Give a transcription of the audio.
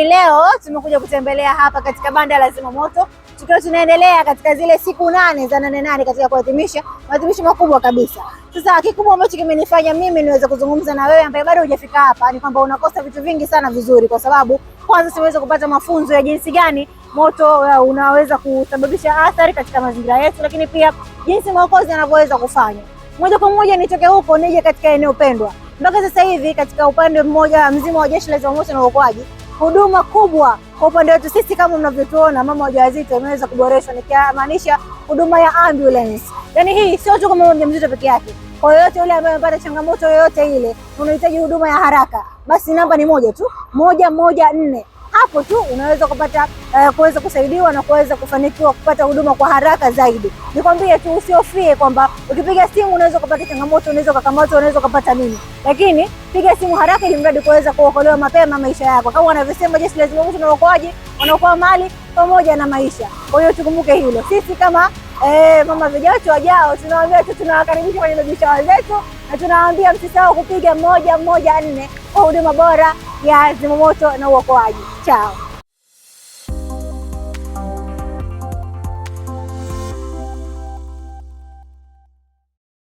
Leo tumekuja kutembelea hapa katika banda la zimamoto tukiwa tunaendelea katika zile siku 8 za 8 katika kuadhimisha maadhimisho makubwa kabisa. Sasa kikubwa ambacho kimenifanya mimi niweze kuzungumza na wewe ambaye bado hujafika hapa ni kwamba unakosa vitu vingi sana vizuri, kwa sababu kwanza siweza kupata mafunzo ya jinsi gani moto unaweza kusababisha athari katika mazingira yetu, lakini pia jinsi maokozi yanavyoweza kufanya. Moja kwa moja nitoke huko nije katika eneo pendwa. Mpaka sasa hivi katika upande mmoja mzima wa Jeshi la Zimamoto na Uokoaji, huduma kubwa kwa upande wetu sisi kama mnavyotuona mama wajawazito imeweza kuboreshwa, nikimaanisha huduma ya ambulance. Yaani hii sio tu kama mjamzito peke yake. Kwa yoyote yule ambaye amepata changamoto yoyote ile, unahitaji huduma ya haraka, basi namba ni moja tu, 114. Hapo tu unaweza kupata kuweza kusaidiwa na kuweza kufanikiwa kupata huduma kwa haraka zaidi. Nikwambie tu usihofie kwamba ukipiga simu unaweza kupata changamoto, unaweza kukamatwa, unaweza kupata nini. Lakini piga simu haraka ili mradi kuweza kuokolewa mapema maisha yako. Kama wanavyosema Jeshi la Zimamoto na Uokoaji, wanaokoa mali pamoja na maisha. Kwa hiyo tukumbuke hilo. Sisi kama mama vijana wajao tunawaambia tu, tunawakaribisha kwenye biashara zetu na tunawaambia msisahau kupiga 114 kwa huduma bora ya zimamoto na uokoaji. Chao.